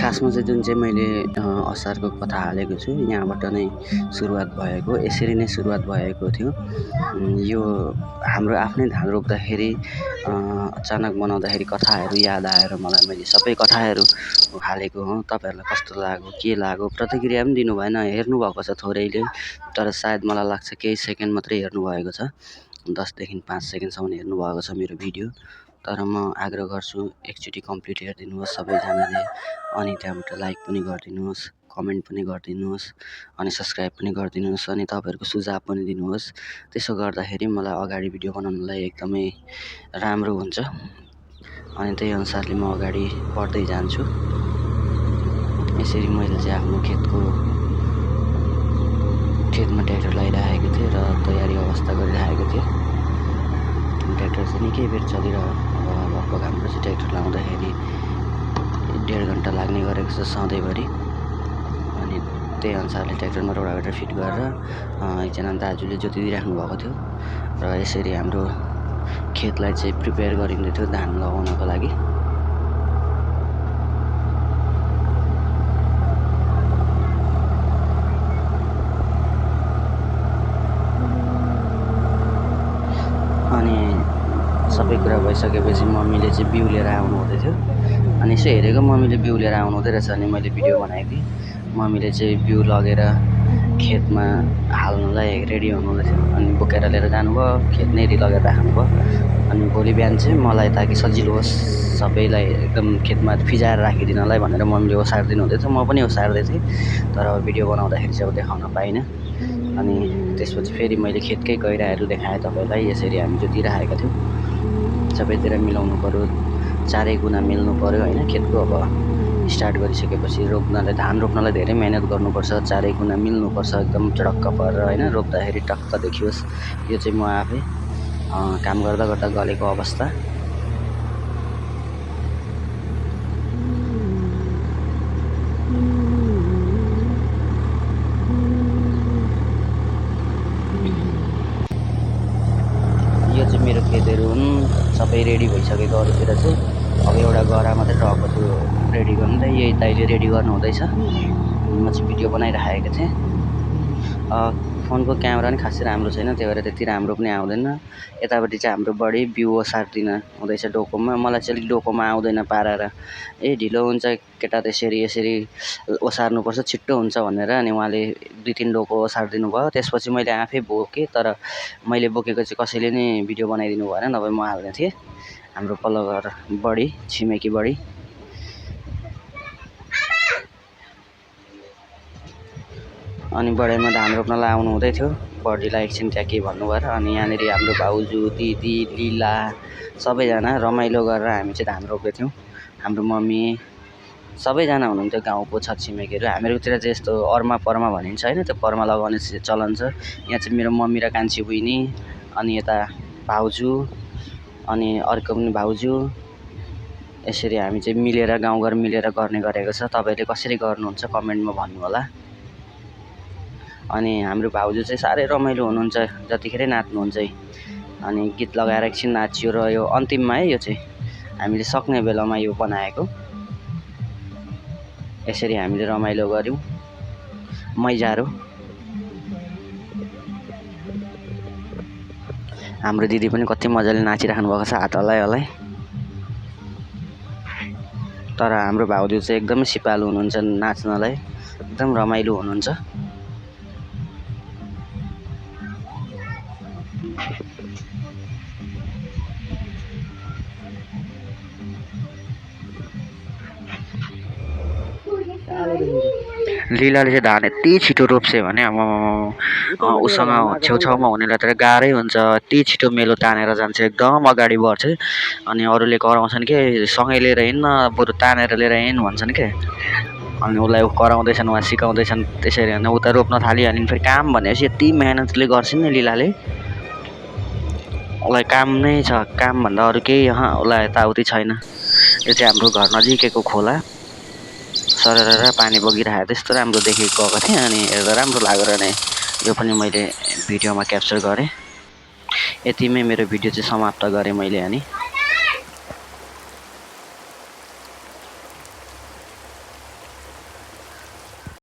खासमा चाहिँ जुन चाहिँ मैले असारको कथा हालेको छु यहाँबाट नै सुरुवात भएको, यसरी नै सुरुवात भएको थियो। यो हाम्रो आफ्नै धान रोप्दाखेरि अचानक बनाउँदाखेरि कथाहरू याद आएर मैले सबै कथाहरू हालेको हो। तपाईँहरूलाई कस्तो लाग्यो, के लाग्यो प्रतिक्रिया पनि दिनुभएन, हेर्नुभएको छ थोरैले, तर सायद मलाई लाग्छ केही सेकेन्ड मात्रै हेर्नुभएको छ, 10 देखि 5 सेकेन्डसम्म हेर्नुभएको छ मेरो भिडियो। तर म आग्रह गर्छु एकचोटि कम्प्लिट हेरिदिनुहोस् सबैजनाले, अनि त्यहाँबाट लाइक पनि गरिदिनुहोस्, कमेन्ट पनि गरिदिनुहोस्, अनि सब्सक्राइब पनि गरिदिनुहोस्, अनि तपाईँहरूको सुझाव पनि दिनुहोस्। त्यसो गर्दाखेरि मलाई अगाडि भिडियो बनाउनलाई एकदमै राम्रो हुन्छ, अनि त्यही अनुसारले म अगाडि बढ्दै जान्छु। यसरी मैले चाहिँ आफ्नो खेतमा ट्र्याक्टर लगाइरहेको थिएँ र तयारी अवस्था गरिरहेको थिएँ। ट्र्याक्टर चाहिँ निकै बेर चलिरह्यो। अब लगभग हाम्रो चाहिँ ट्र्याक्टर लाउँदाखेरि 1.5 घन्टा लाग्ने गरेको छ सधैँभरि। अनि त्यही अनुसारले ट्र्याक्टरमा रोटाभेटर फिट गरेर एकजना दाजुले जोतिदिइराख्नु भएको थियो र यसरी हाम्रो खेतलाई चाहिँ प्रिपेयर गरिँदै थियो धान लगाउनको लागि। अनि सबै कुरा भइसकेपछि मम्मीले चाहिँ बिउ लिएर आउनु हुँदै थियो। अनि यसो हेरेको मम्मीले बिउ लिएर आउनु हुँदै रहेछ, अनि मैले भिडियो बनाइदिएँ। मम्मीले चाहिँ बिउ लगेर खेतमा हाल्नुलाई रेडी हुनुहुँदै थियो, अनि बोकेर लिएर जानुभयो, खेत नै लगेर राख्नुभयो। अनि भोलि बिहान चाहिँ मलाई ताकि सजिलो होस् सबैलाई एकदम खेतमा फिजाएर राखिदिनलाई भनेर मम्मीले ओसारिदिनु हुँदै थियो। म पनि ओसार्दै थिएँ, तर भिडियो बनाउँदाखेरि चाहिँ अब देखाउन पाइनँ। अनि त्यसपछि फेरि मैले खेतकै गहिराहरू देखाएँ तपाईँलाई। यसरी हामी जोतिरहेका थियौँ, सबैतिर मिलाउनु पऱ्यो, चारै कुना मिल्नु पऱ्यो होइन। खेतको अब स्टार्ट गरिसकेपछि धान रोप्नलाई धेरै मेहनत गर्नुपर्छ, चारै कुना मिल्नुपर्छ एकदम चडक्क परेर होइन, रोप्दाखेरि टक्क देखियोस्। यो चाहिँ म आफै काम गर्दा गर्दा गलेको अवस्था। यो चाहिँ मेरो खेतहरू हुन्, सबै रेडी भइसकेको। अरूतिर चाहिँ अब एउटा गरा मात्रै रहेको थियो रेडी गर्नु, त यही दाइले रेडी गर्नु हुँदैछ। म चाहिँ भिडियो बनाइरहेको थिएँ। फोनको क्यामेरा पनि खासै राम्रो छैन, त्यही भएर त्यति राम्रो पनि आउँदैन। यतापट्टि चाहिँ हाम्रो बढी बिउ ओसार्दिन हुँदैछ डोकोमा। मलाई चाहिँ अलिक डोकोमा आउँदैन पारेर, ढिलो हुन्छ केटा यसरी ओसार्नुपर्छ छिट्टो हुन्छ भनेर। अनि उहाँले 2-3 डोको ओसारिदिनु भयो। त्यसपछि मैले आफै बोकेँ, तर मैले बोकेको चाहिँ कसैले नै भिडियो बनाइदिनु भएन, नभए म हाल्ने थिएँ। हाम्रो पल्लो घर बढी, छिमेकी बढी। अनि बढाइमा धान रोप्नलाई आउनु हुँदै थियो, बढीलाई एकछिन त्यहाँ के भन्नु भएर। अनि यहाँनिर हाम्रो भाउजू, दिदी, लिला सबैजना रमाइलो गरेर हामी चाहिँ धान रोप्दैथ्यौँ। हाम्रो मम्मी सबैजना हुनुहुन्थ्यो, गाउँको छरछिमेकीहरू। हामीहरूतिर चाहिँ यस्तो अर्मा परमा भनिन्छ होइन, त्यो परमा लगाउने चलन छ। यहाँ चाहिँ मेरो मम्मी र कान्छी बहिनी, अनि यता भाउजू, अनि अर्को पनि भाउजू, यसरी हामी चाहिँ मिलेर गाउँघर मिलेर गर्ने गरेको छ। तपाईँले कसरी गर्नुहुन्छ कमेन्टमा भन्नु होला। अनि हाम्रो भाउजू चाहिँ साह्रै रमाइलो हुनुहुन्छ, जतिखेरै नाच्नुहुन्छ। अनि गीत लगाएर एकछिन नाचियो र यो अन्तिममा है, यो चाहिँ हामीले सक्ने बेलामा यो बनाएको। यसरी हामीले रमाइलो गऱ्यौँ मैजारो। हाम्रो दिदी पनि कति मजाले नाचिराख्नु भएको छ हात हल्लाइ। तर हाम्रो भाउजू चाहिँ एकदमै सिपालु हुनुहुन्छ नाच्नलाई, एकदम रमाइलो हुनुहुन्छ। लिलाले चाहिँ धान यति छिटो रोप्छ भने अब उसँग छेउछाउमा हुनेलाई त गाह्रै हुन्छ। यति छिटो मेलो तानेर जान्छ, एकदम अगाडि बढ्छ। अनि अरूले कराउँछन् के सँगै लिएर हिँड्न, बरु तानेर लिएर हिँड्न भन्छन् के। अनि उसलाई कराउँदैछन्, उहाँ सिकाउँदैछन्। त्यसरी होइन उता रोप्न थाल्यो अनि फेरि काम भनेपछि यति मेहनतले गर्छन् नि लिलाले, उसलाई काम नै छ, कामभन्दा अरू केही उसलाई यताउति छैन। यो चाहिँ हाम्रो घर नजिकैको खोला, सरर पानी बगिरहेको त्यस्तो राम्रो देखेको गएको थिएँ। अनि हेर्दा राम्रो लागेर नै यो पनि मैले भिडियोमा क्याप्चर गरेँ। यतिमै मेरो भिडियो चाहिँ समाप्त गरेँ मैले। अनि